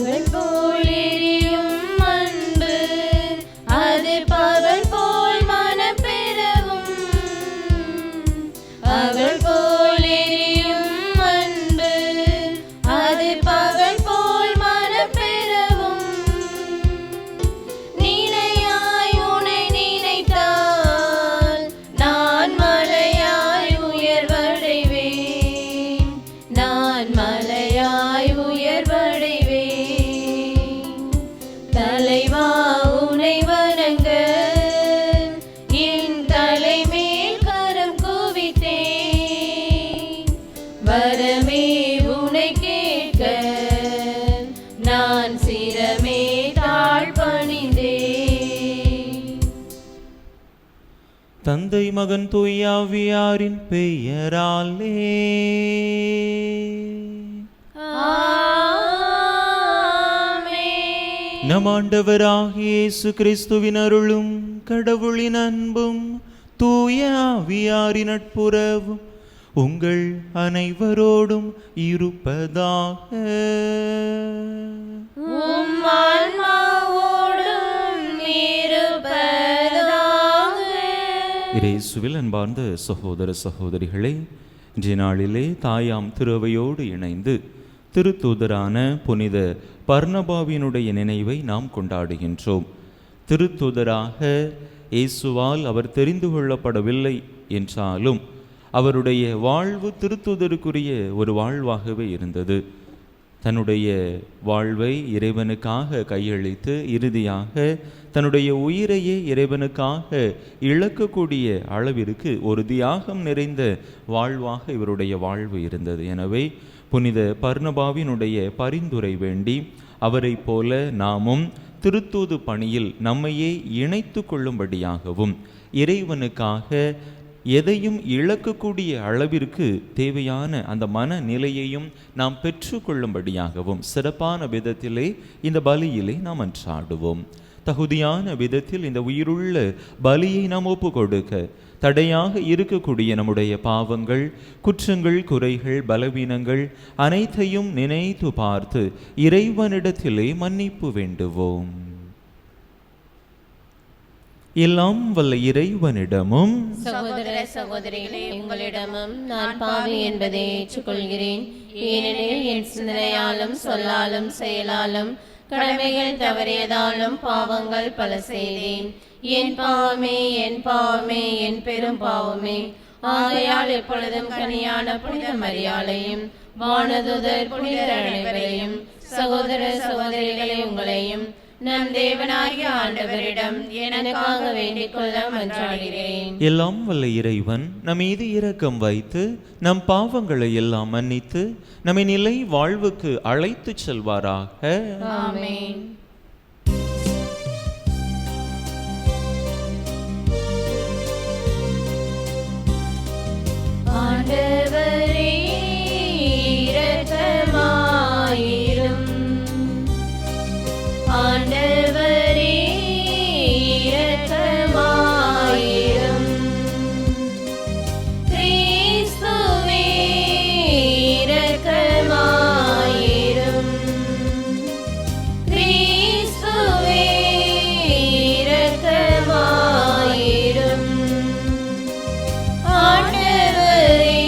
பகல் போல் எரியும் அன்பு, அது பகல் போல் மனம் பெறவும். பகல் போல் எரியும் அன்பு, அது பகல் போல் மனம் பெறவும். நிலையாய் உன்னை நினைத்தால் நான் மலையாய் உயர்வடைவேன். நான் மலையாய் உயர்வடைவேன். தலைவா உன்னை வணங்க என் தலைமேல் கரம் குவித்தேன். வரமே உன்னை கேட்க நான் சிரமே தாழ்பணிந்தேன். தந்தை மகன் தூயாவியாரின் பெயராலே ஆமென். நம் ஆண்டவராகிய இயேசு கிறிஸ்துவின் அருளும் கடவுளின் அன்பும் தூய ஆவியாரின் நட்புறவும் உங்கள் அனைவரோடும் இருப்பதாக. உம் ஆன்மாவோடும் இருப்பதாக. இயேசுவில் அன்பார்ந்த சகோதர சகோதரிகளே, இன்றைய நாளிலே தாயாம் திருவையோடு இணைந்து திருத்தூதரான புனித பர்னபாவினுடைய நினைவை நாம் கொண்டாடுகின்றோம். திருத்தூதராக இயேசுவால் அவர் தெரிந்து கொள்ளப்படவில்லை என்றாலும் அவருடைய வாழ்வு திருத்தூதருக்குரிய ஒரு வாழ்வாகவே இருந்தது. தன்னுடைய வாழ்வை இறைவனுக்காக கையளித்து இறுதியாக தன்னுடைய உயிரையே இறைவனுக்காக இழக்கக்கூடிய அளவிற்கு ஒரு தியாகம் நிறைந்த வாழ்வாக இவருடைய வாழ்வு இருந்தது. எனவே புனித பர்னபாவினுடைய பரிந்துரை வேண்டி அவரை போல நாமும் திருத்தூது பணியில் நம்மையே இணைத்து கொள்ளும்படியாகவும் இறைவனுக்காக எதையும் இழக்கக்கூடிய அளவிற்கு தேவையான அந்த மனநிலையையும் நாம் பெற்றுக்கொள்ளும்படியாகவும் சிறப்பான விதத்திலே இந்த பலியிலே நாம் அன்றாடுவோம். தகுதியான விதத்தில் இந்த உயிருள்ள பலியை நாம் ஒப்பு கொடுக்க தடையாக இருக்கக்கூடிய நம்முடைய பாவங்கள், குற்றங்கள், குறைகள், பலவீனங்கள் அனைத்தையும் நினைத்து பார்த்து இறைவனிடத்திலே மன்னிப்பு வேண்டுவோம். எல்லாம் வல்ல இறைவனிடமும் சகோதர சகோதரிகளே, உங்களிடமும் நான் பாவி என்பதை ஏற்றுக்கொள்கிறேன். ஏனெனில் என் சிந்தனையாலும் சொல்லாலும் செயலாலும் கடமைகள் தவறியதாலும் பாவங்கள் பல செய்தேன். என் பாவமே, என் பாவமே, என் பெரும் பாவமே. ஆகையால் எப்பொழுதும் கனியான புனித மரியாளையும் வானதூதர் புனிதர் அனைவரையும் சகோதர சகோதரிகளை உங்களையும் நம் தேவனாகிய ஆண்டவரிடம் எனக்காக வேண்டிக் கொள்ள மன்றாடுகிறேன். எல்லாம் வல்ல இறைவன் நம் மீது இரக்கம் வைத்து நம் பாவங்களை எல்லாம் மன்னித்து நம்மை நிலை வாழ்வுக்கு அழைத்து செல்வாராக. ஆமென். ஆண்டவரே இரக்கமாயிரும். ஆண்டவரே இரக்கமாயிரும். கிறிஸ்துவே இரக்கமாயிரும். கிறிஸ்துவே இரக்கமாயிரும். ஆண்டவரே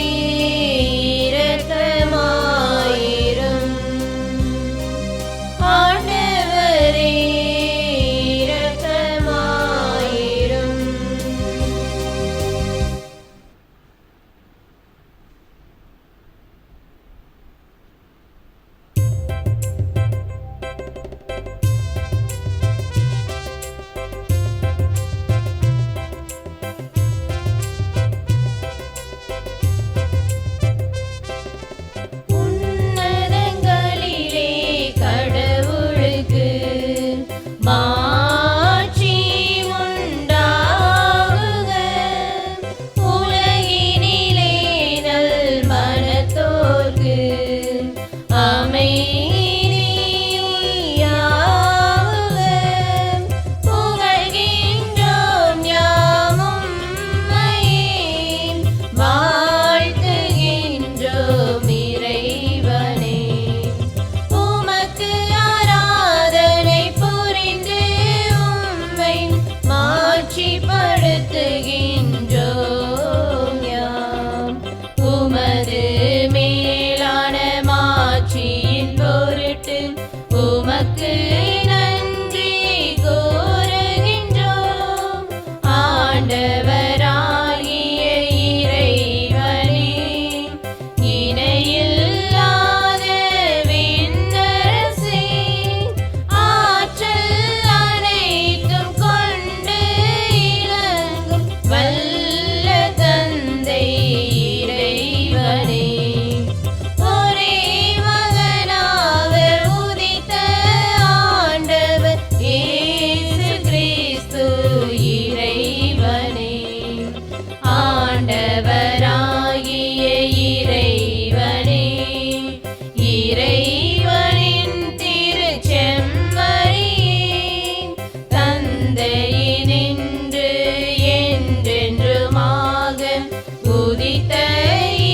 உதித்த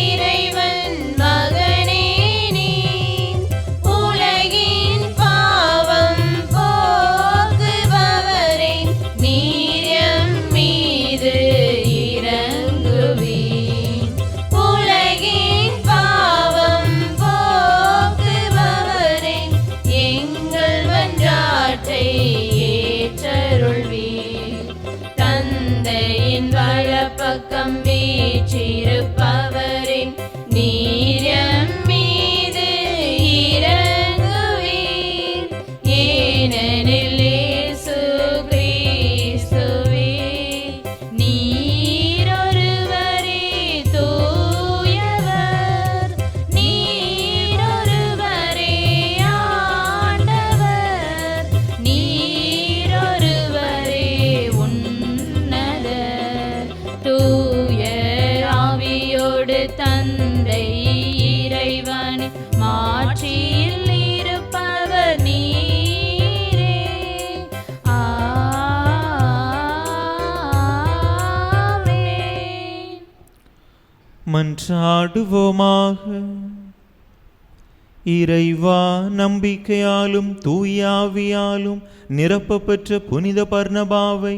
இறைவன் மகனே நீர். உலகின் பாவம் போக்குபவரே, நீர் எம் மீது இரங்குவீர். உலகின் பாவம் போக்குபவரே, எங்கள் மன்றாட்டை ஏற்றருள்வீர். தந்தையின் வலப்பக்கம் வீற்றிருப்பவரே, நீர் எம் மீது இரங்குவீர். ஏனெனில் இயேசு கிறிஸ்துவே, நீர் ஒருவரே தூயவர். நீர் ஒருவரே ஆண்டவர். நீர் ஒருவரே உன்னதர். தூய ஆவியோடு தந்தை இறைவன் மாட்சியில் இருப்பவர் நீரே. ஆமென். மன்றாடுவோமாக. இறைவா, நம்பிக்கையாலும் தூயாவியாலும் நிரப்ப பெற்ற புனித பர்னபாவை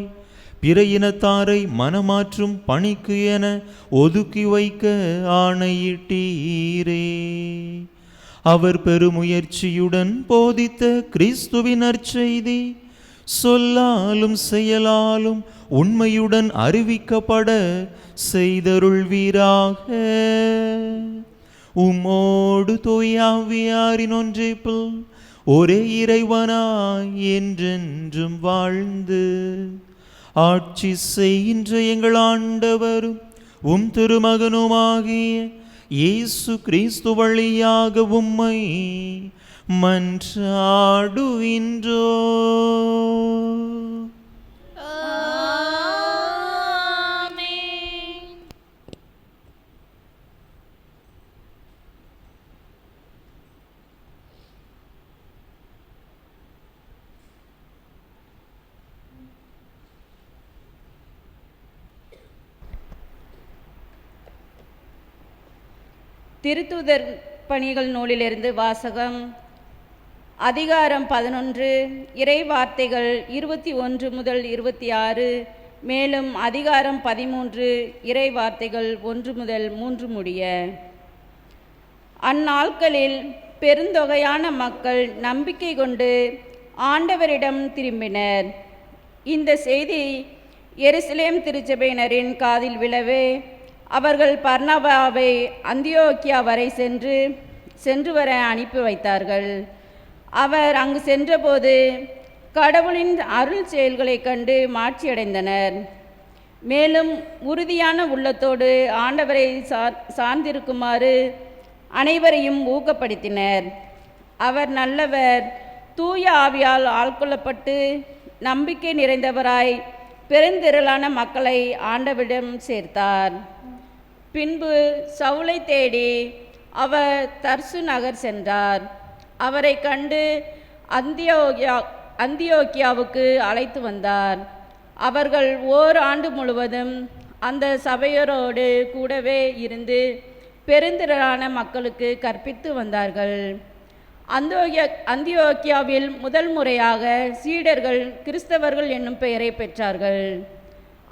பிற இனத்தாரை மனமாற்றும் பணிக்கு என ஒதுக்கி வைக்க ஆணையிட்டீரே. அவர் பெருமுயற்சியுடன் போதித்த கிறிஸ்துவின் நற்செய்தி சொல்லாலும் செயலாலும் உண்மையுடன் அறிவிக்கப்பட செய்தருள்வீராக. உம்மோடு தூயாவியாரின் ஒன்றைப்பில் ஒரே இறைவனாய் என்றென்றும் வாழ்ந்து ஆட்சி செய்கின்ற எங்கள் ஆண்டவரும் உம் திருமகனுமாகிய இயேசு கிறிஸ்து வழியாக உம்மை மன்றாடுகின்றோ. ஆமென். திருத்தூதர் பணிகள் நூலிலிருந்து வாசகம். அதிகாரம் 11, இறை வார்த்தைகள் 21 முதல் 26, மேலும் அதிகாரம் 13, இறை வார்த்தைகள் 1 முதல் 3 முடிய. அந்நாட்களில் பெருந்தொகையான மக்கள் நம்பிக்கை கொண்டு ஆண்டவரிடம் திரும்பினர். இந்த செய்தி எருசலேம் திருச்சபையினரின் காதில் விழவே அவர்கள் பர்னபாவை அந்தியோக்கியா வரை சென்று வர அனுப்பி வைத்தார்கள். அவர் அங்கு சென்றபோது கடவுளின் அருள் செயல்களைக் கண்டு மாட்சியடைந்தனர். மேலும் உறுதியான உள்ளத்தோடு ஆண்டவரை சார்ந்திருக்குமாறு அனைவரையும் ஊக்கப்படுத்தினர். அவர் நல்லவர், தூய ஆவியால் ஆட்கொள்ளப்பட்டு நம்பிக்கை நிறைந்தவராய் பெருந்திரளான மக்களை ஆண்டவரிடம் சேர்த்தார். பின்பு சவுலை தேடி அவர் தர்சு நகர் சென்றார். அவரை கண்டு அந்தியோக்கியாவுக்கு அழைத்து வந்தார். அவர்கள் ஓராண்டு முழுவதும் அந்த சபையரோடு கூடவே இருந்து பெருந்திரளான மக்களுக்கு கற்பித்து வந்தார்கள். அந்தியோக்கியாவில் முதல் முறையாக சீடர்கள் கிறிஸ்தவர்கள் என்னும் பெயரை பெற்றார்கள்.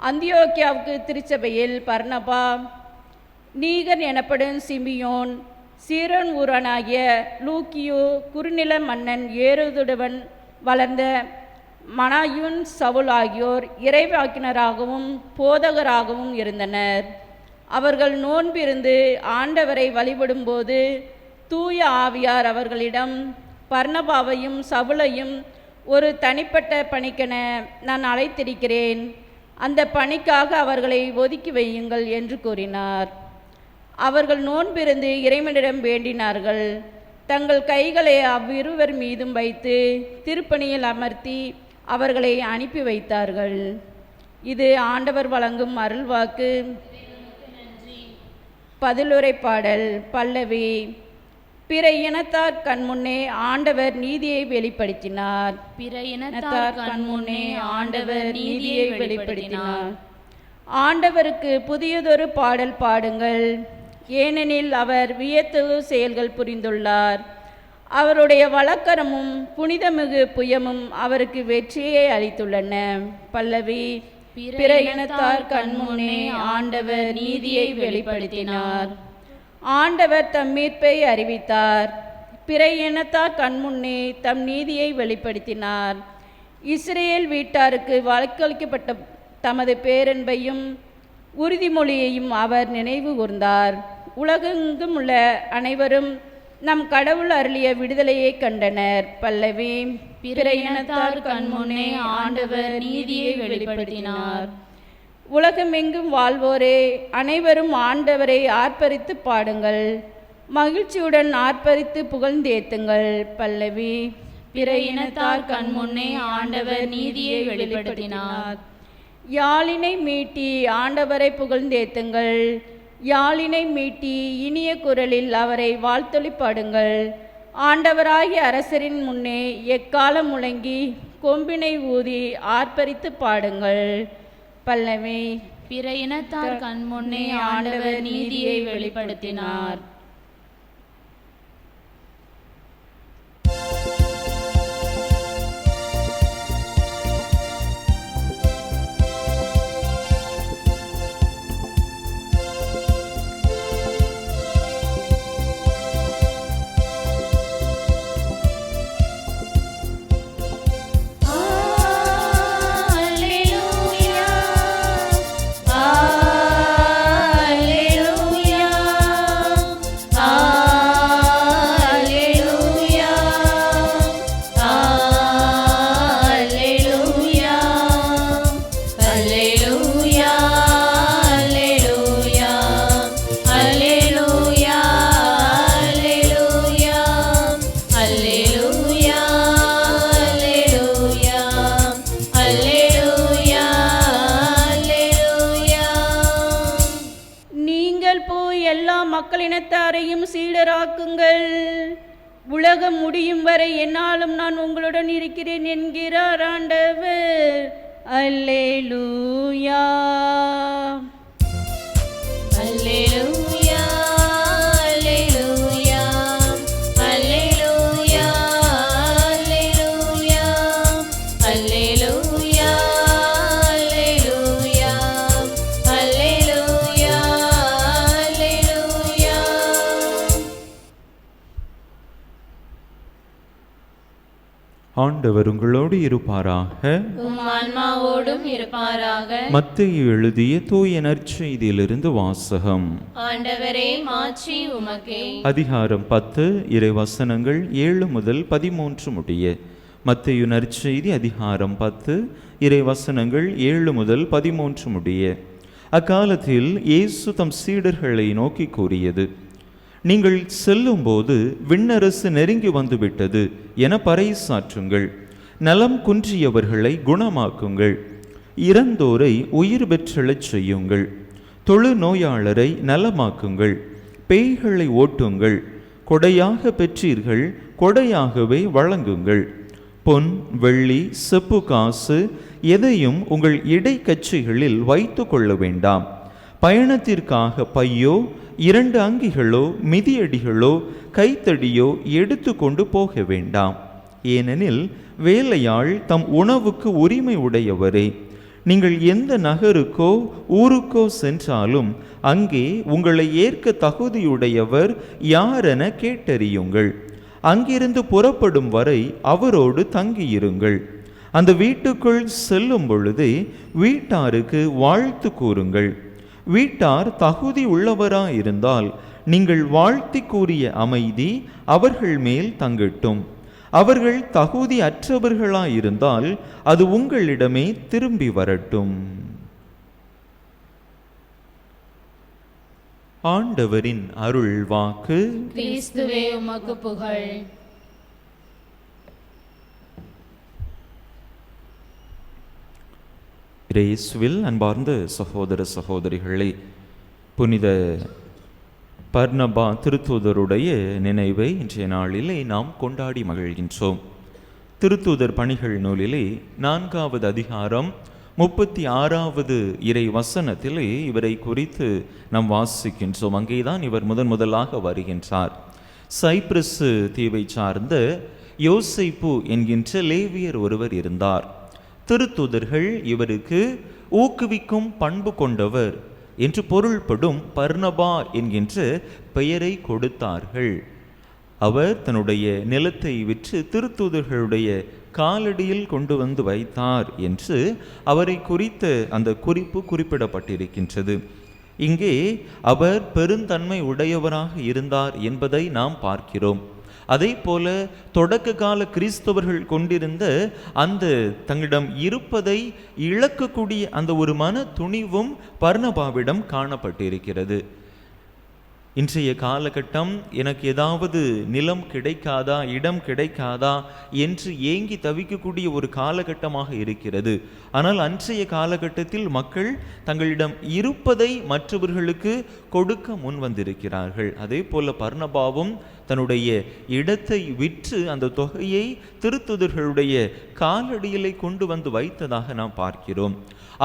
அந்தியோக்கியாவுக்கு திருச்சபையில் பர்னபா, நீகர் எனப்படும் சிமியோன், சீரோன் ஊரானாகிய லூக்கியு, குறுநில மன்னன் ஏரோதுடன் வளர்ந்த மனாயுன், சவுல் ஆகியோர் இறைவாக்கினராகவும் போதகராகவும் இருந்தனர். அவர்கள் நோன்பிருந்து ஆண்டவரை வழிபடும்போது தூய ஆவியார் அவர்களிடம், பர்னபாவையும் சவுலையும் ஒரு தனிப்பட்ட பணிக்கென நான் அழைத்திருக்கிறேன், அந்த பணிக்காக அவர்களை ஒதுக்கி வையுங்கள் என்று கூறினார். அவர்கள் நோன்பிருந்து இறைவனிடம் வேண்டினார்கள். தங்கள் கைகளை அவ்விருவர் மீதும் வைத்து திருப்பணியில் அமர்த்தி அவர்களை அனுப்பி வைத்தார்கள். இது ஆண்டவர் வழங்கும் அருள்வாக்கு. பதிலுரை பாடல். பல்லவி. பிற இனத்தார் கண்முன்னே ஆண்டவர் நீதியை வெளிப்படுத்தினார். பிற இனத்தார் கண்முன்னே ஆண்டவர் நீதியை வெளிப்படுத்தினார். ஆண்டவருக்கு புதியதொரு பாடல் பாடுங்கள், ஏனெனில் அவர் வியத்தகு செயல்கள் புரிந்துள்ளார். அவருடைய வழக்கரமும் புனிதமிகு புயமும் அவருக்கு வெற்றியை அளித்துள்ளன. பல்லவி. பிற இனத்தார் கண்முன்னே ஆண்டவர் நீதியை வெளிப்படுத்தினார். ஆண்டவர் தம் மீட்பை அறிவித்தார். பிற இனத்தார் கண்முன்னே தம் நீதியை வெளிப்படுத்தினார். இஸ்ரேல் வீட்டாருக்கு வாக்களிக்கப்பட்ட தமது பேரன்பையும் உறுதிமொழியையும் அவர் நினைவு கூர்ந்தார். உலகெங்கும் உள்ள அனைவரும் நம் கடவுள் அருளிய விடுதலையை கண்டனர். பல்லவி. பிற இனத்தார் கண்முன்னே ஆண்டவர் நீதியை வெளிப்படுத்தினார். உலகமெங்கும் வாழ்வோரே, அனைவரும் ஆண்டவரை ஆர்ப்பரித்து பாடுங்கள், மகிழ்ச்சியுடன் ஆர்ப்பரித்து புகழ்ந்தேத்துங்கள். பல்லவி. பிற இனத்தார் கண்முன்னே ஆண்டவர் நீதியை வெளிப்படுத்தினார். யாழினை மீட்டி ஆண்டவரை புகழ்ந்தேத்துங்கள், யாழினை மீட்டி இனிய குரலில் அவரை வாழ்த்தொலி பாடுங்கள். ஆண்டவராகிய அரசரின் முன்னே எக்காலம் முழங்கி கொம்பினை ஊதி ஆர்ப்பரித்து பாடுங்கள். பல்லவி. பிற இனத்தார் கண்முன்னே ஆண்டவர் நீதியை வெளிப்படுத்தினார். மக்களினத்தாரையும் சீடராக்குங்கள், உலகம் முடியும் வரை என்னாலும் நான் உங்களுடன் இருக்கிறேன் என்கிறார் ஆண்டவர். அல்லேலூயா, அல்லேலூயா, அல்லேலூயா, அல்லேலூயா, அல்லேலூயா, அல்லேலூயா, அல்லேலூயா, அல்லேலூயா, அல்லேலூயா. ஆண்டவர் உங்களோடு இருப்பாராக. உம் ஆன்மாவோடும் இருப்பாராக. மத்தேயு எழுதிய தூய நற்செய்தியிலிருந்து வாசகம். ஆண்டவரே, மாட்சி உமக்கே. அதிகாரம் 10 இறைவசனங்கள் 7 முதல் 13 முடிய. மத்தேயு நற்செய்தி அதிகாரம் 10 இறைவசனங்கள் 7 முதல் 13 முடிய. அக்காலத்தில் இயேசு தம் சீடர்களை நோக்கி கூறியது: நீங்கள் செல்லும்போது விண்ணரசு நெருங்கி வந்துவிட்டது என பறைசாற்றுங்கள். நலம் குன்றியவர்களை குணமாக்குங்கள், இறந்தோரை உயிர் பெற்றெழச் செய்யுங்கள், தொழு நோயாளரை நலமாக்குங்கள், பேய்களை ஓட்டுங்கள். கொடையாக பெற்றீர்கள், கொடையாகவே வழங்குங்கள். பொன் வெள்ளி செப்பு காசு எதையும் உங்கள் இடைக்கச்சைகளில் வைத்து கொள்ள வேண்டாம். பயணத்திற்காக பையோ 2 அங்கிகளோ மிதியடிகளோ கைத்தடியோ எடுத்து கொண்டு போக வேண்டாம். ஏனெனில் வேலையாள் தம் உணவுக்கு உரிமை உடையவரே. நீங்கள் எந்த நகருக்கோ ஊருக்கோ சென்றாலும் அங்கே உங்களை ஏற்க தகுதியுடையவர் யாரென கேட்டறியுங்கள். அங்கிருந்து புறப்படும் வரை அவரோடு தங்கியிருங்கள். அந்த வீட்டுக்குள் செல்லும் பொழுதே வீட்டாருக்கு வாழ்த்து கூறுங்கள். வீட்டார் தகுதி உள்ளவராயிருந்தால் நீங்கள் வாழ்த்தி கூறிய அமைதி அவர்கள் மேல் தங்கட்டும். அவர்கள் தகுதி அற்றவர்களாயிருந்தால் அது உங்களிடமே திரும்பி வரட்டும். ஆண்டவரின் அருள் வாக்கு. கிறிஸ்துவே, உமக்கு புகழ். இயேசுவில் அன்பார்ந்த சகோதர சகோதரிகளே, புனித பர்னபா திருத்தூதருடைய நினைவை இன்றைய நாளிலே நாம் கொண்டாடி மகிழ்கின்றோம். திருத்தூதர் பணிகள் நூலிலே 4வது அதிகாரம் 36வது இறை வசனத்திலே இவரை குறித்து நாம் வாசிக்கின்றோம். அங்கேதான் இவர் முதலாக வருகின்றார். சைப்ரஸ் தீவை சார்ந்த யோசேப்பு என்கின்ற லேவியர் ஒருவர் இருந்தார். திருத்தூதர்கள் இவருக்கு ஊக்குவிக்கும் பண்பு கொண்டவர் என்று பொருள்படும் பர்னபா என்கின்ற பெயரை கொடுத்தார்கள். அவர் தன்னுடைய நிலத்தை விற்று திருத்தூதர்களுடைய காலடியில் கொண்டு வந்து வைத்தார் என்று அவரை குறித்த அந்த குறிப்பு குறிப்பிடப்பட்டிருக்கின்றது. இங்கே அவர் பெருந்தன்மை உடையவராக இருந்தார் என்பதை நாம் பார்க்கிறோம். அதே போல தொடக்க கால கிறிஸ்தவர்கள் கொண்டிருந்த அந்த தங்களிடம் இருப்பதை இழக்கக்கூடிய அந்த ஒரு மன துணிவும் பர்னபாவிடம் காணப்பட்டிருக்கிறது. இன்றைய காலகட்டம் எனக்கு ஏதாவது நிலம் கிடைக்காதா, இடம் கிடைக்காதா என்று ஏங்கி தவிக்கக்கூடிய ஒரு காலகட்டமாக இருக்கிறது. ஆனால் அன்றைய காலகட்டத்தில் மக்கள் தங்களிடம் இருப்பதை மற்றவர்களுக்கு கொடுக்க முன் வந்திருக்கிறார்கள். அதே போல பர்னபாவும் தன்னுடைய இடத்தை விற்று அந்த தொகையை திருத்துதர்களுடைய காலடியிலே கொண்டு வந்து வைத்ததாக நாம் பார்க்கிறோம்.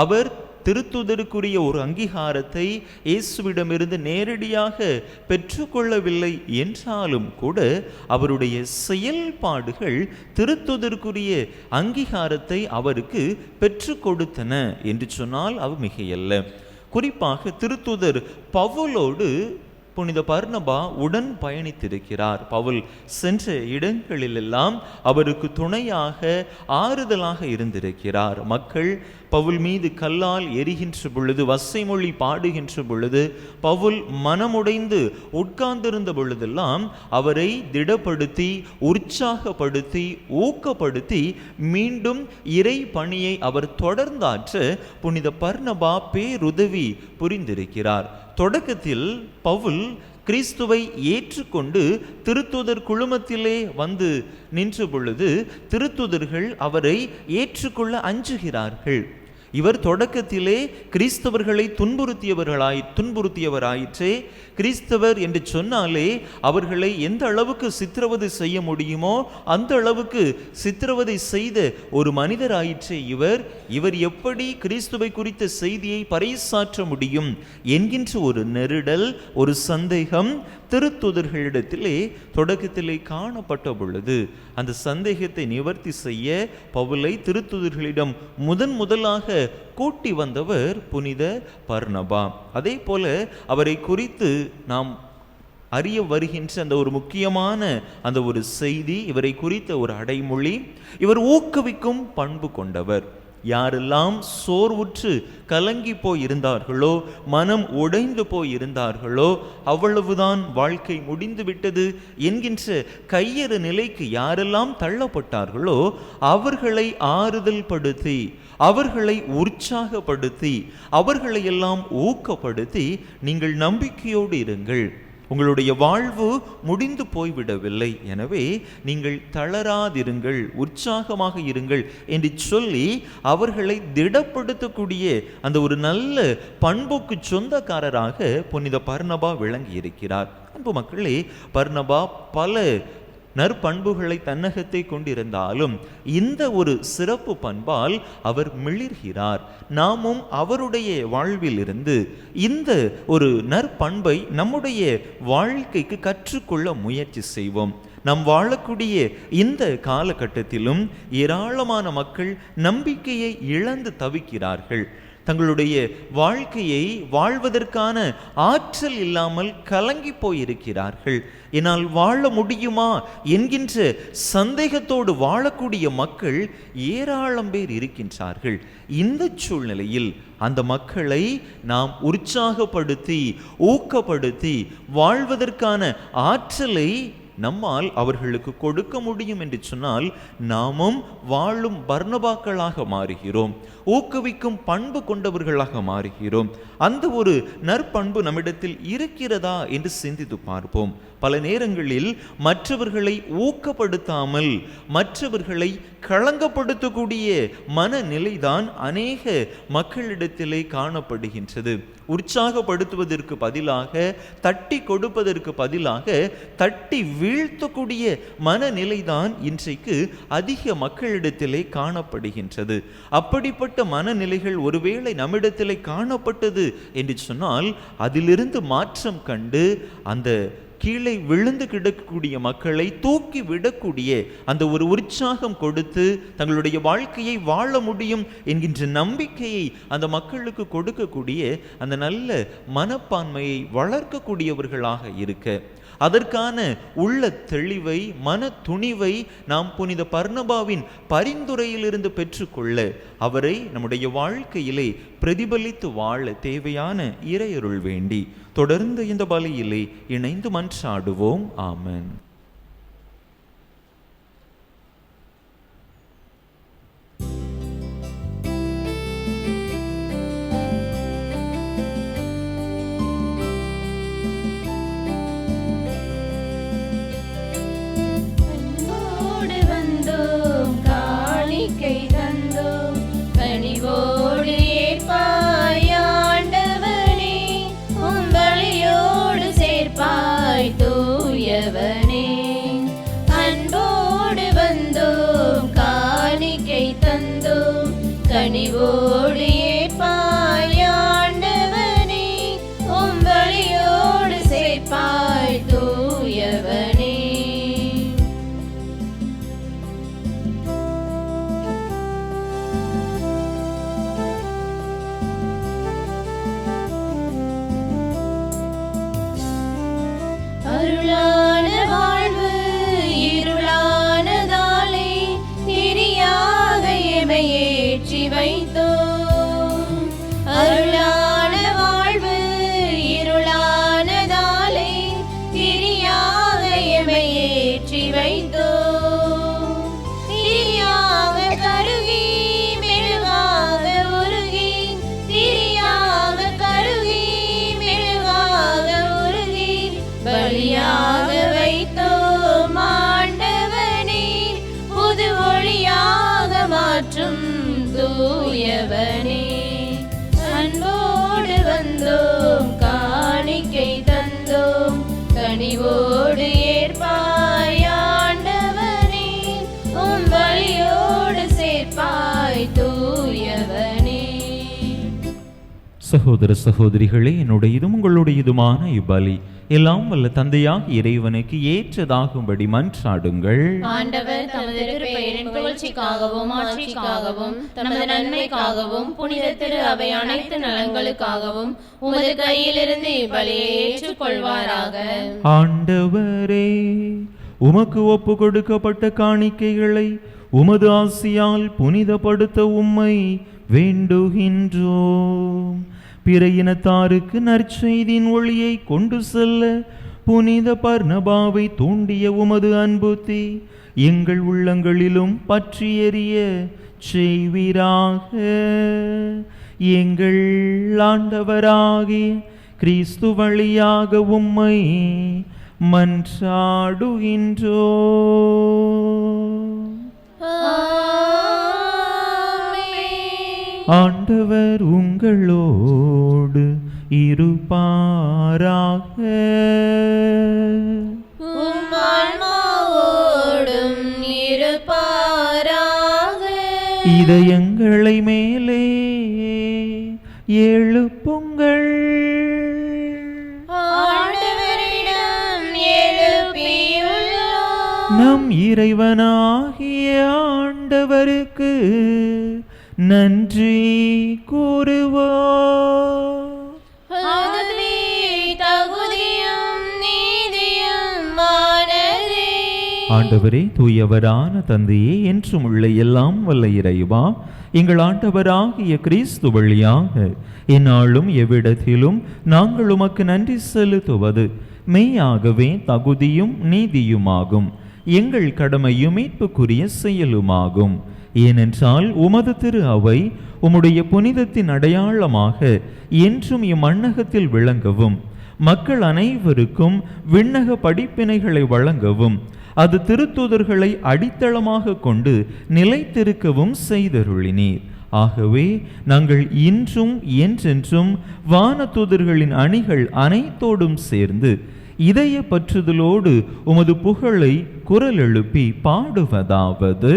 அவர் திருத்துதருக்குரிய ஒரு அங்கீகாரத்தை இயேசுவிடமிருந்து நேரடியாக பெற்றுக்கொள்ளவில்லை என்றாலும் கூட அவருடைய செயல்பாடுகள் திருத்துதருக்குரிய அங்கீகாரத்தை அவருக்கு பெற்று கொடுத்தன என்று சொன்னால் அது மிகையல்ல. குறிப்பாக திருத்துதர் பவுலோடு புனித பர்னபா உடன் பயணித்திருக்கிறார். பவுல் சென்ற இடங்களிலெல்லாம் அவருக்கு துணையாக ஆறுதலாக இருந்திருக்கிறார். மக்கள் பவுல் மீது கல்லால் எரிகின்ற பொழுது, வசைமொழி பாடுகின்ற பொழுது, பவுல் மனமுடைந்து உட்கார்ந்திருந்த பொழுதெல்லாம் அவரை திடப்படுத்தி, உற்சாகப்படுத்தி, ஊக்கப்படுத்தி மீண்டும் இறை பணியை அவர் தொடர்ந்தாற்ற புனித பர்னபா பேருதவி புரிந்திருக்கிறார். தொடக்கத்தில் பவுல் கிறிஸ்துவை ஏற்றுக்கொண்டு திருத்துதர் குழுமத்திலே வந்து நின்ற பொழுது திருத்துதர்கள் அவரை ஏற்றுக்கொள்ள அஞ்சுகிறார்கள். இவர் தொடக்கத்திலே கிறிஸ்தவர்களை துன்புறுத்தியவராயிற்றே. கிறிஸ்தவர் என்று சொன்னாலே அவர்களை எந்த அளவுக்கு சித்திரவதை செய்ய முடியுமோ அந்த அளவுக்கு சித்திரவதை செய்த ஒரு மனிதராயிற்றே இவர் எப்படி கிறிஸ்துவை குறித்த செய்தியை பறைசாற்ற முடியும் என்கின்ற ஒரு நெருடல், ஒரு சந்தேகம் திருத்துதர்களிடத்திலே தொடக்கத்திலே காணப்பட்ட பொழுது அந்த சந்தேகத்தை நிவர்த்தி செய்ய பவுலை திருத்துதர்களிடம் முதலாக கூட்டி வந்தவர் புனித பர்னபா. அதே போல அவரை குறித்து நாம் அறிய வருகின்ற அந்த ஒரு முக்கியமான அந்த ஒரு செய்தி, இவரை குறித்த ஒரு அடைமொழி, இவர் ஊக்குவிக்கும் பண்பு கொண்டவர். யாரெல்லாம் சோர்வுற்று கலங்கி போய் இருந்தார்களோ, மனம் உடைந்து போய் இருந்தார்களோ, அவ்வளவுதான் வாழ்க்கை முடிந்து விட்டது என்கின்ற கையறு நிலைக்கு யாரெல்லாம் தள்ளப்பட்டார்களோ அவர்களை ஆறுதல் படுத்தி, அவர்களை உற்சாகப்படுத்தி, அவர்களை எல்லாம் ஊக்கப்படுத்தி, நீங்கள் நம்பிக்கையோடு இருங்கள், உங்களுடைய வாழ்வு முடிந்து போய்விடவில்லை, எனவே நீங்கள் தளராதிருங்கள், உற்சாகமாக இருங்கள் என்று சொல்லி அவர்களை திடப்படுத்தக்கூடிய அந்த ஒரு நல்ல பண்புக்கு சொந்தக்காரராக புனித பர்னபா விளங்கி இருக்கிறார். அன்பு மக்களே, பர்னபா பல நற்பண்புகளை தன்னகத்தை கொண்டிருந்தாலும் இந்த ஒரு சிறப்பு பண்பால் அவர் மிளிர்கிறார். நாமும் அவருடைய வாழ்வில் இருந்து இந்த ஒரு நற்பண்பை நம்முடைய வாழ்க்கைக்கு கற்றுக்கொள்ள முயற்சி செய்வோம். நாம் வாழக்கூடிய இந்த காலகட்டத்திலும் ஏராளமான மக்கள் நம்பிக்கையை இழந்து தவிக்கிறார்கள். தங்களுடைய வாழ்க்கையை வாழ்வதற்கான ஆற்றல் இல்லாமல் கலங்கி போயிருக்கிறார்கள். என்னால் வாழ முடியுமா என்கின்ற சந்தேகத்தோடு வாழக்கூடிய மக்கள் ஏராளம் பேர் இருக்கின்றார்கள். இந்த சூழ்நிலையில் அந்த மக்களை நாம் உற்சாகப்படுத்தி, ஊக்கப்படுத்தி, வாழ்வதற்கான ஆற்றலை நம்மால் அவர்களுக்கு கொடுக்க முடியும் என்று சொன்னால் நாமும் வாழும் பர்னபாக்களாக மாறுகிறோம், ஊக்குவிக்கும் பண்பு கொண்டவர்களாக மாறுகிறோம். அந்த ஒரு நற்பண்பு நம்மிடத்தில் இருக்கிறதா என்று சிந்தித்து பார்ப்போம். பல நேரங்களில் மற்றவர்களை ஊக்கப்படுத்தாமல் மற்றவர்களை களங்கப்படுத்தக்கூடிய மனநிலைதான் அநேக மக்களிடத்திலே காணப்படுகின்றது. உற்சாகப்படுத்துவதற்கு பதிலாக, தட்டி கொடுப்பதற்கு பதிலாக தட்டி வீழ்த்தக்கூடிய மனநிலைதான் இன்றைக்கு அதிக மக்களிடத்திலே காணப்படுகின்றது. அப்படிப்பட்ட மனநிலைகள் ஒருவேளை நம்மிடத்திலே காணப்பட்டது என்று சொன்னால், அதிலிருந்து மாற்றம் கண்டு அந்த கீழே விழுந்து கிடக்கக்கூடிய மக்களை தூக்கி விடக்கூடிய அந்த ஒரு உற்சாகம் கொடுத்து தங்களுடைய வாழ்க்கையை வாழ முடியும் என்கின்ற நம்பிக்கையை அந்த மக்களுக்கு கொடுக்கக்கூடிய அந்த நல்ல மனப்பான்மையை வளர்க்கக்கூடியவர்களாக இருக்க, அதற்கான உள்ள தெளிவை, மன துணிவை நாம் புனித பர்னபாவின் பரிந்துரையிலிருந்து பெற்றுக்கொள்ள, அவரை நம்முடைய வாழ்க்கையிலே பிரதிபலித்து வாழ தேவையான இறையருள் வேண்டி தொடர்ந்து இந்த பலியிலே இணைந்து மன்றாடுவோம். ஆமென். கனிவோடு ஏற்பாய் ஆண்டவனே, உம் பலியோடு சேர்ப்பாய் தூயவனே. அருளான வாழ்வு இருளானதாலே திரியாக எமையே வைத்தோம். அருளான வாழ்வு இருளானதாலே திரியாக எமையேற்றி வைத்தோம். திரியாக கருகி மெழுகாக உருகி, திரியாக கருகி மெழுகாக உருகி பலியாக வைத்தோம். ஆண்டவனே, புது ஒளியாக மாற்றும் தூயவனே, அன்போடு வந்தோம், காணிக்கை தந்தோம், கனிவோடு ஏற்பாய் ஆண்டவனே, உம் பலியோடு சேர்ப்பாய் தூயவனே. சகோதர சகோதரிகளே, என்னுடையதும் உங்களுடையதுமான இப்பலி எல்லாம் வல்ல தந்தையாக இறைவனுக்கு ஏற்றதாகும்படி மன்றாடுங்கள். ஆண்டவர் தமது திருப்பெயரின் புகழ்ச்சிக்காகவும் ஆட்சிக்காகவும் தமது நன்மைக்காகவும் புனித திரு அவை அனைத்து நலன்களுக்காகவும் உமது கையிலிருந்து இப்பலியை ஏற்றுக்கொள்வாராக. ஆண்டவரே, உமக்கு ஒப்பு கொடுக்கப்பட்ட காணிக்கைகளை உமது ஆசியால் புனிதப்படுத்த உம்மை வேண்டுகின்றோம். பிற இனத்தாருக்கு நற்செய்தியின் ஒளியை கொண்டு செல்ல புனித பர்னபாவை தூண்டிய உமது அன்புத்தி எங்கள் உள்ளங்களிலும் பற்றி எரிய செய்வீராக. எங்கள் ஆண்டவராகிய கிறிஸ்து வழியாக உம்மை மன்றாடுகின்றோம். ஆண்டவர் உங்களோடு இருப்பாராக. உம் ஆன்மாவோடும் இருப்பாராக. இதயங்களை மேலே எழுப்புங்கள். ஆண்டவரிடம் எழுப்பியுள்ளோம். நம் இறைவனாகிய ஆண்டவருக்கு நன்றி கூறுவோம். அதுவே தகுதியும் நீதியுமானதே. ஆண்டவரே, தூயவரான தந்தையே, என்றும் உள்ள எல்லாம் வல்ல இறைவா, எங்கள் ஆண்டவராகிய கிறிஸ்து வழியாக எந்நாளும் எவ்விடத்திலும் நாங்கள் உமக்கு நன்றி செலுத்துவது மெய்யாகவே தகுதியும் நீதியுமாகும். எங்கள் கடமையும் மீட்புக்குரிய செயலுமாகும். ஏனென்றால் உமது திரு அவை உம்முடைய புனிதத்தின் அடையாளமாக என்றும் இம்மண்ணகத்தில் விளங்கவும், மக்கள் அனைவருக்கும் விண்ணக படிப்பினைகளை வழங்கவும், அது திருத்தூதர்களை அடித்தளமாக கொண்டு நிலைத்திருக்கவும் செய்தருளினீர். ஆகவே நாங்கள் இன்றும் என்றென்றும் வானதூதர்களின் அணிகள் அனைத்தோடும் சேர்ந்து இதய பற்றுதலோடு உமது புகழை குரல் எழுப்பி பாடுவதாவது: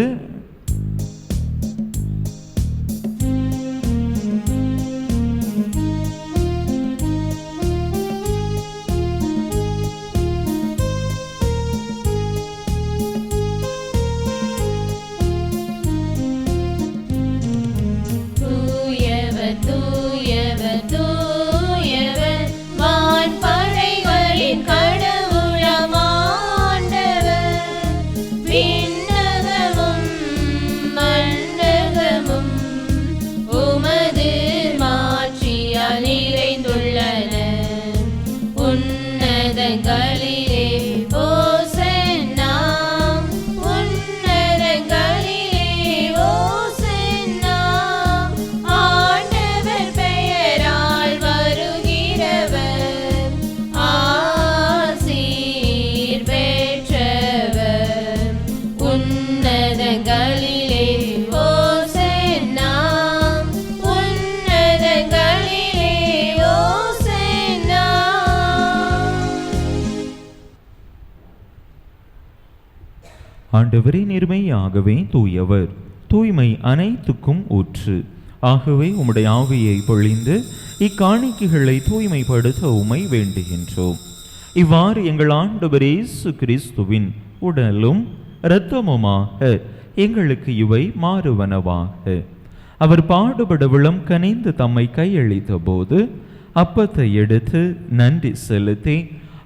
ஆண்டவரே, நேர்மையாகவே தூயவர், தூய்மை அனைத்துக்கும் ஊற்று. ஆகவே உம்முடைய ஆவியை பொழிந்து இக்காணிக்கைகளை தூய்மைப்படுத்த உம்மை வேண்டுகின்றோம். இவ்வாறு எங்கள் ஆண்டவர் இயேசு கிறிஸ்துவின் உடலும் இரத்தமுமாக எங்களுக்கு இவை மாறுவனவாக. அவர் பாடுபட விளம் கனிந்து தம்மை கையளித்த போது அப்பத்தை எடுத்து நன்றி செலுத்தி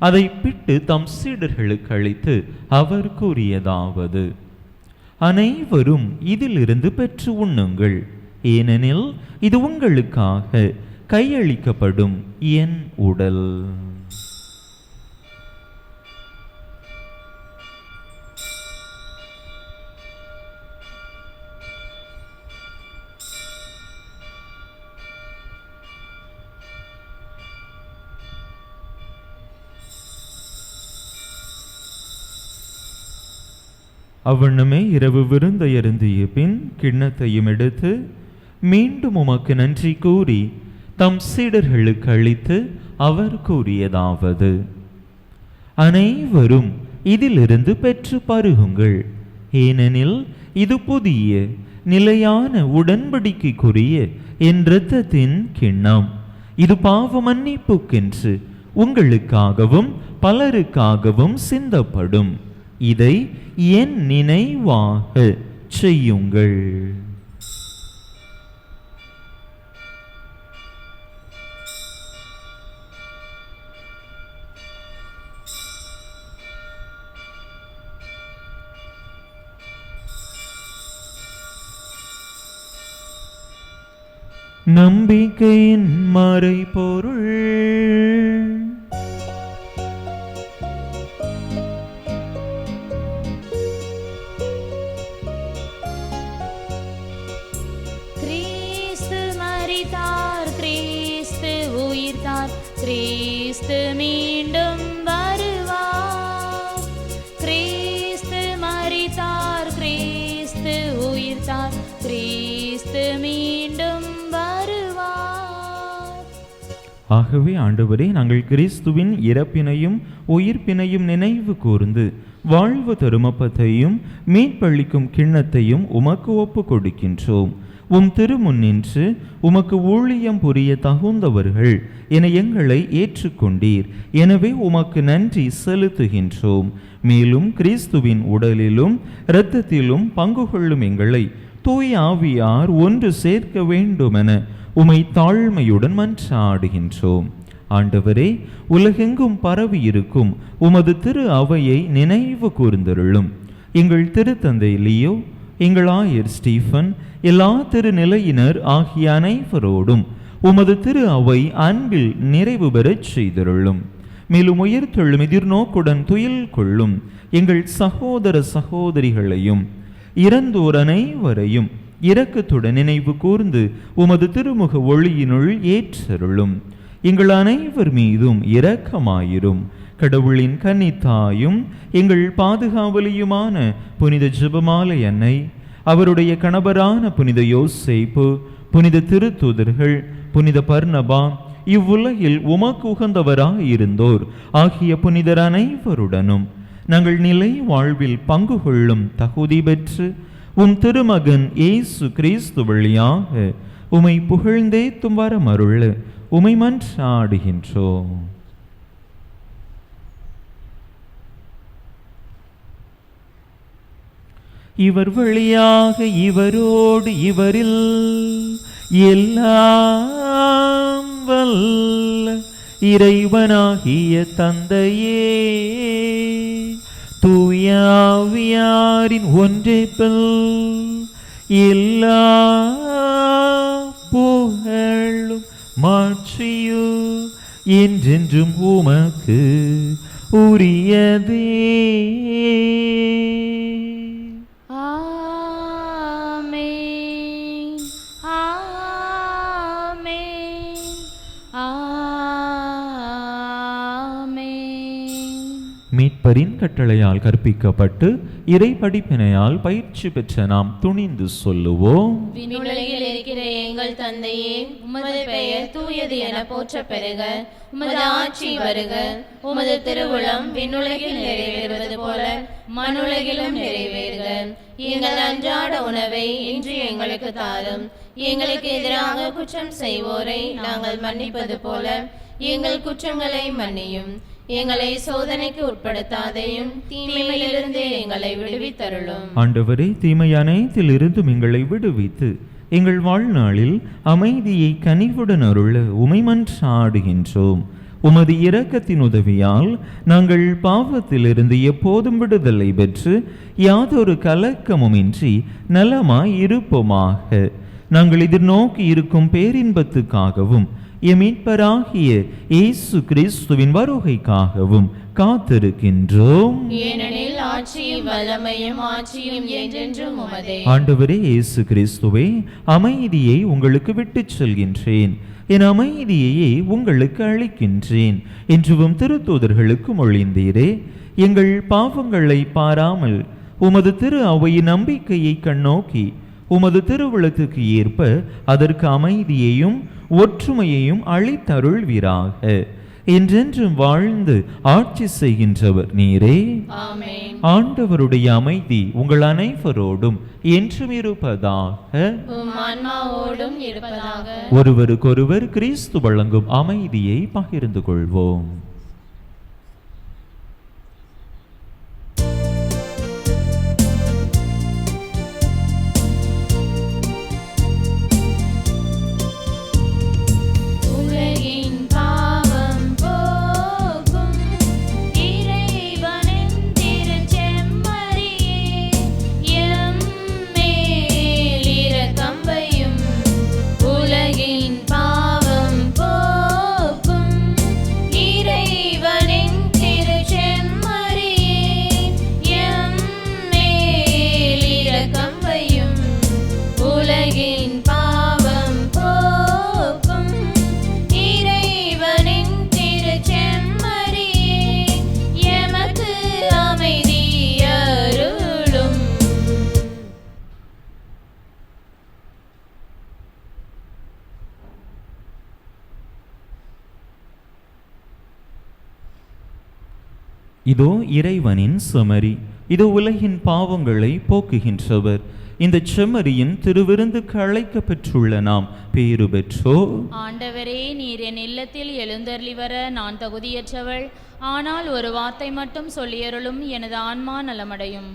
அதை பிட்டு தம் சீடர்களுக்கு அளித்து அவர் கூறியதாவது: அனைவரும் இதிலிருந்து பெற்று உண்ணுங்கள், ஏனெனில் இது உங்களுக்காக கையளிக்கப்படும் என் உடல். அவ்வண்ணமே இரவு விருந்தை அருந்திய பின் கிண்ணத்தையும் எடுத்து மீண்டும் உமக்கு நன்றி கூறி தம் சீடர்களுக்கு அளித்து அவர் கூறியதாவது: அனைவரும் இதிலிருந்து பெற்று பருகுங்கள், ஏனெனில் இது புதிய நிலையான உடன்படிக்கைக்குரிய என் இரத்தத்தின் கிண்ணம். இது பாவ மன்னிப்புக்கென்று உங்களுக்காகவும் பலருக்காகவும் சிந்தப்படும். இதை என் நினைவாக செய்யுங்கள். நம்பிக்கையின் மறைபொருள். கிறிஸ்து மீண்டும் வருவார். கிறிஸ்து மரித்தார், கிறிஸ்து உயிர்த்தார், கிறிஸ்து மீண்டும் வருவார். ஆகவே ஆண்டவரே, நாங்கள் கிறிஸ்துவின் இறப்பினையும் உயிர்ப்பினையும் நினைவு கூர்ந்து வாழ்வு தருமப்பத்தையும் மீட்பளிக்கும் கிண்ணத்தையும் உமக்கு ஒப்பு கொடுக்கின்றோம். உம் திருமுன்னின்று உமக்கு ஊழியம் புரிய தகுந்தவர்கள் என எங்களை ஏற்றுக்கொண்டீர். எனவே உமக்கு நன்றி செலுத்துகின்றோம். மேலும் கிறிஸ்துவின் உடலிலும் இரத்தத்திலும் பங்கு கொள்ளும் எங்களை தூய ஆவியார் ஒன்று சேர்க்க வேண்டுமென உமை தாழ்மையுடன் மன்றாடுகின்றோம். ஆண்டவரே, உலகெங்கும் பரவி இருக்கும் உமது திரு அவையை நினைவு கூர்ந்தருளும். எங்கள் திருத்தந்தை லியோ, எங்கள் ஆயர் ஸ்டீஃபன், எல்லா திருநிலையினர் ஆகிய அனைவரோடும் உமது திரு அவை அன்பில் நிறைவு பெறச் செய்தருளும். மேலும் உயிர்த்தெழும் எதிர்நோக்குடன் துயில் கொள்ளும் எங்கள் சகோதர சகோதரிகளையும் இறந்தோர் அனைவரையும் இரக்கத்துடன் நினைவு கூர்ந்து உமது திருமுக ஒளியினுள் ஏற்றருளும். எங்கள் அனைவர் மீதும் இரக்கமாயிரும். கடவுளின் கன்னித்தாயும் எங்கள் பாதுகாவலியுமான புனித ஜெபமாலை அன்னை, அவருடைய கணவரான புனித யோசேப்பு, புனித திருத்தூதர்கள், புனித பர்னபா, இவ்வுலகில் உமக்கு உகந்தவராயிருந்தோர் ஆகிய புனிதர் அனைவருடனும் நாங்கள் நிலை வாழ்வில் பங்கு கொள்ளும் தகுதி பெற்று உம் திருமகன் இயேசு கிறிஸ்து வழியாக உமை புகழ்ந்தேத்தும் வரமருள உமை மன்றாடுகின்றோம். இவர் வழியாக இவரோடு இவரில் எல்லாம் வல்ல இறைவனாகிய தந்தையே, தூயாவியாரின் ஒன்றைப்பில் எல்லா புகழும் மாட்சியோ என்றென்றும் உமக்கு உரியதே. மீட்பரின் கட்டளையால் கற்பிக்கப்பட்டு இறை படிப்பினையால் பயிற்சி பெற்ற நாம் துணிந்து சொல்லுவோம். விண்ணுலகில் இருக்கிற எங்கள் தந்தையே, உமது பெயர் தூயது என போற்ற பெறுக. உமது ஆட்சி வருக. உமது திருவுளம் விண்ணுலகில் நிறைவேறுவது போல மண்ணுலகிலும் நிறைவேறுக. எங்கள் அன்றாட உணவை இன்று எங்களுக்கு தாரும். எங்களுக்கு எதிராக குற்றம் செய்வோரை நாங்கள் மன்னிப்பது போல எங்கள் குற்றங்களை மன்னியும். எங்களை சோதனைக்கு உட்படுத்தாதையும் தீமையிலிருந்து எங்களை விடுவித்தருளும். ஆண்டவரே, தீமை அனைத்திலிருந்தும் எங்களை விடுவித்து எங்கள் வாழ்நாளில் அமைதியை கனிவுடன் அருள உமை மன்றாடுகின்றோம். உமது இரக்கத்தின் உதவியால் நாங்கள் பாவத்திலிருந்து எப்போதும் விடுதலை பெற்று யாதொரு கலக்கமுமின்றி நலமாய் இருப்போமாக. நாங்கள் எதிர்நோக்கி இருக்கும் பேரின்பத்துக்காகவும் மீட்பராகிய இயேசு கிறிஸ்துவின் வருகைக்காகவும் காத்திருக்கின்றோம். ஏனெனில் ஆட்சியும் வல்லமையும் ஆட்சியும் என்றென்றும் உமதே. ஆண்டவரே இயேசு கிறிஸ்துவே, அமைதியை உங்களுக்கு விட்டுச் செல்கின்றேன், என் அமைதியையே உங்களுக்கு அளிக்கின்றேன் என்றும் திருத்தூதர்களுக்கு மொழிந்தீரே. எங்கள் பாவங்களை பாராமல் உமது திரு அவையின் நம்பிக்கையை கண்ணோக்கி உமது திருவுளத்துக்கு ஏற்ப அதற்கு அமைதியையும் ஒற்றுமையையும் அளித்தருள்வீராக. என்றென்றும் வாழ்ந்து ஆட்சி செய்கின்றவர் நீரே. ஆமென். ஆண்டவருடைய அமைதி உங்கள் அனைவரோடும் என்றும் இருப்பதாக. உம் ஆன்மாவோடும் இருப்பதாக. ஒருவருக்கொருவர் கிறிஸ்து வழங்கும் அமைதியை பகிர்ந்து கொள்வோம். இதோ இறைவனின் செம்மறி, இதோ உலகின் பாவங்களை போக்குகின்றவர். இந்த செம்மறியின் திருவிருந்துக்கு அழைக்க பெற்றுள்ள நாம் பேறு பெற்றோ. ஆண்டவரே, நீர் என் இல்லத்தில் எழுந்தருளி வர நான் தகுதியற்றவள். ஆனால் ஒரு வார்த்தை மட்டும் சொல்லியருளும், எனது ஆன்மா நலமடையும்.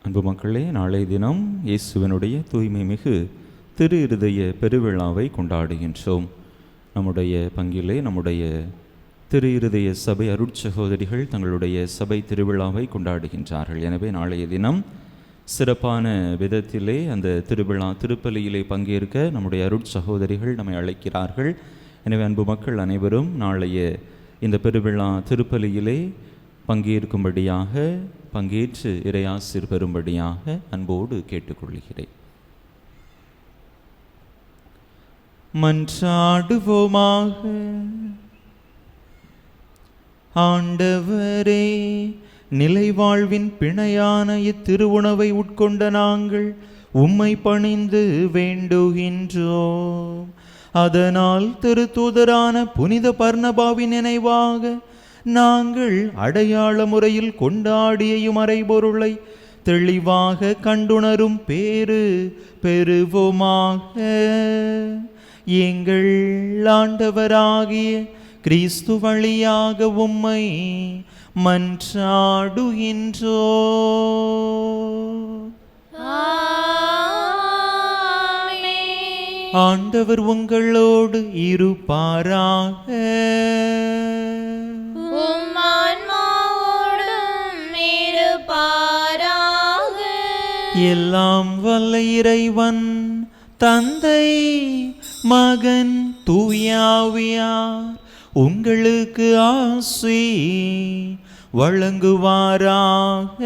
அன்பு மக்களே, நாளைய தினம் இயேசுவினுடைய தூய்மை மிகு திரு இருதய பெருவிழாவை கொண்டாடுகின்றோம். நம்முடைய பங்கிலே நம்முடைய திரு இருதய சபை அருட்சகோதரிகள் தங்களுடைய சபை திருவிழாவை கொண்டாடுகின்றார்கள். எனவே நாளைய தினம் சிறப்பான விதத்திலே அந்த திருவிழா திருப்பலியிலே பங்கேற்க நம்முடைய அருட்சகோதரிகள் நம்மை அழைக்கிறார்கள். எனவே அன்பு மக்கள் அனைவரும் நாளைய இந்த பெருவிழா திருப்பலியிலே பங்கேற்று இறையாசிர் பெறும்படியாக அன்போடு கேட்டுக்கொள்கிறேன். மன்றாடுவோமாக. ஆண்டவரே, நிலைவாழ்வின் பிணையான இத்திருவுணவை உட்கொண்ட நாங்கள் உம்மை பணிந்து வேண்டுகின்றோம். அதனால் திருத்தூதரான புனித பர்னபாவின் நினைவாக நாங்கள் அடையாள முறையில் கொண்டாடிய மறைபொருளை தெளிவாக கண்டுணரும் பேறு பெறுவோமாக. எங்கள் ஆண்டவராகிய கிறிஸ்து வழியாக உம்மை மன்றாடுகின்றோம். ஆண்டவர் உங்களோடு இருப்பாராக. எல்லாம் வல்ல இறைவன் தந்தை மகன் தூயாவியார் உங்களுக்கு ஆசி வழங்குவாராக.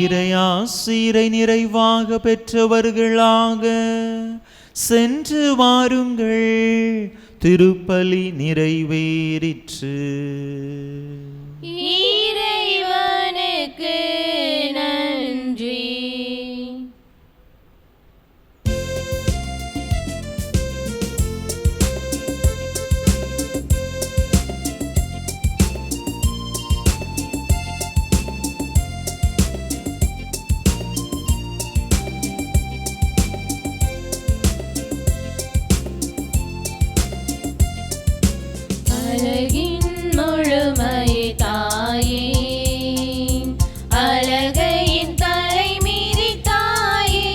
இறையாசிரை நிறைவாக பெற்றவர்களாக சென்று வாருங்கள். திருப்பலி நிறைவேறிற்று. இறைவனுக்கு நன்றி. அழகின் முழுமையே தாயே, அழகையின் தலைமீறி தாயே,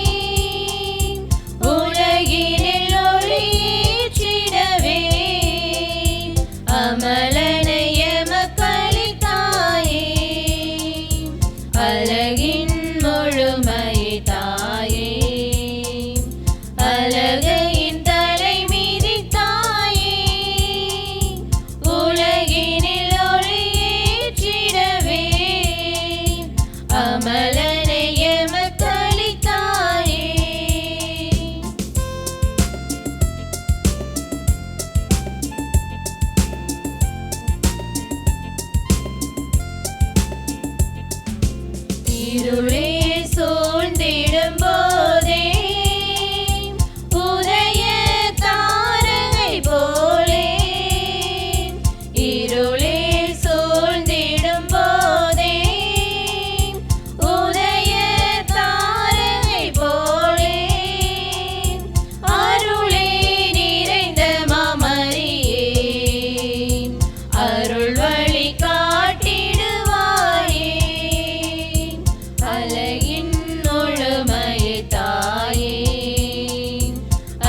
உலகினில் ஒளியேற்றிடவே அமலனை எமக்களித்தாயே. அழகின் முழுமையே தாயே, அழகையின் தலைமீறி தாயே, உலகினில் ஒளியேற்றிடவே அமலனை எமக்களித்தாயே. இருளே சூழ்ந்திடும் போதே உதய தாரகை போலே, இருளே சூழ்ந்திடும் போதே உதய தாரகை போலே, அருளே நிறைந்த மாமரியே, அருள் வழி காட்டிடுவாயே. அழகின் முழுமையே தாயே,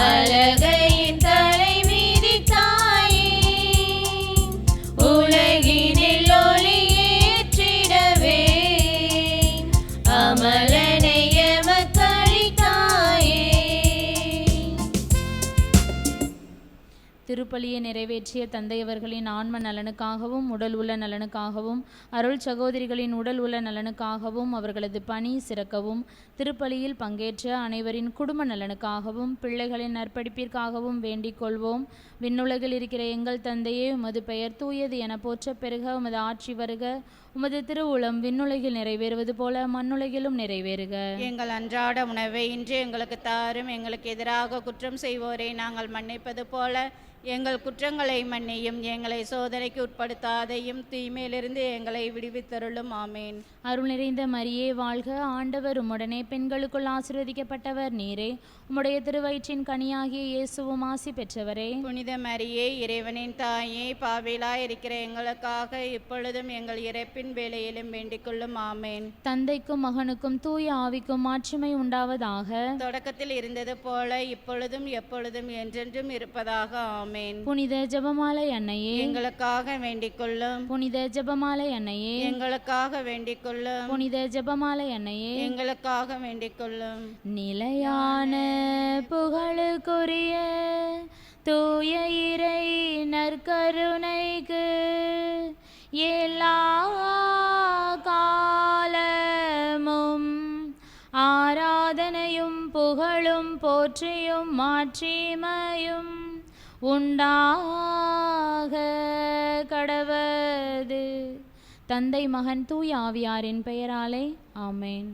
அழகையின் தலைமீறி தாயே, உலகினில் ஒளியேற்றிடவே அமலனை எமக்களித்தாயே. திருப்பலியை நிறைவேற்றிய தந்தையவர்களின் ஆன்ம நலனுக்காகவும் உடல் உள்ள நலனுக்காகவும் அருள் சகோதரிகளின் உடல் உள்ள நலனுக்காகவும் அவர்களது பணி சிறக்கவும் திருப்பலியில் பங்கேற்ற அனைவரின் குடும்ப நலனுக்காகவும் பிள்ளைகளின் நற்படிப்பிற்காகவும் வேண்டிக் கொள்வோம். விண்ணுலகில் இருக்கிற எங்கள் தந்தையே, உமது பெயர் தூயது என போற்ற பெருக, உமது ஆட்சி வருக, உமது திருவுளம் விண்ணுலகில் நிறைவேறுவது போல மண்ணுலகிலும் நிறைவேறுக. எங்கள் அன்றாட உணவை இன்று எங்களுக்கு தாரும். எங்களுக்கு எதிராக குற்றம் செய்வோரை நாங்கள் மன்னிப்பது போல எங்கள் குற்றங்களை மன்னியும், எங்களை சோதனைக்கு உட்படுத்தாதையும், தீமையிலிருந்து எங்களை விடுவித்தருளும். ஆமேன். அருள் நிறைந்த மரியே வாழ்க, ஆண்டவர் உம்முடனே, பெண்களுக்குள் ஆசீர்வதிக்கப்பட்டவர் நீரே. உம்முடைய திருவயிற்றின் கனியாகிய இயேசுவும் ஆசி பெற்றவரே. புனித மரியே, இறைவனின் தாயே, பாவிலாய் இருக்கிற எங்களுக்காக இப்பொழுதும் எங்கள் இறப்பின் வேளையிலும் வேண்டிக் கொள்ளும். ஆமேன். தந்தைக்கும் மகனுக்கும் தூய ஆவிக்கும் மாட்சிமை உண்டாவதாக. தொடக்கத்தில் இருந்தது போல இப்பொழுதும் எப்பொழுதும் என்றென்றும் இருப்பதாக. ஆமேன். புனித ஜெபமாலை அன்னையே, எங்களுக்காக வேண்டிக் கொள்ளும். புனித ஜெபமாலை அன்னையே, எங்களுக்காக வேண்டிக் கொள்ளும். புனித ஜெபமாலை அன்னையே, எங்களுக்காக வேண்டிக் கொள்ளும். நிலையான புகழுக்குரிய தூய இறை நற்கருணைக்கு எல்லா காலமும் ஆராதனையும் புகழும் போற்றியும் மாட்சிமையும் உண்டாக கடவது. தந்தை மகன் தூய ஆவியாரின் பெயராலே ஆமேன்.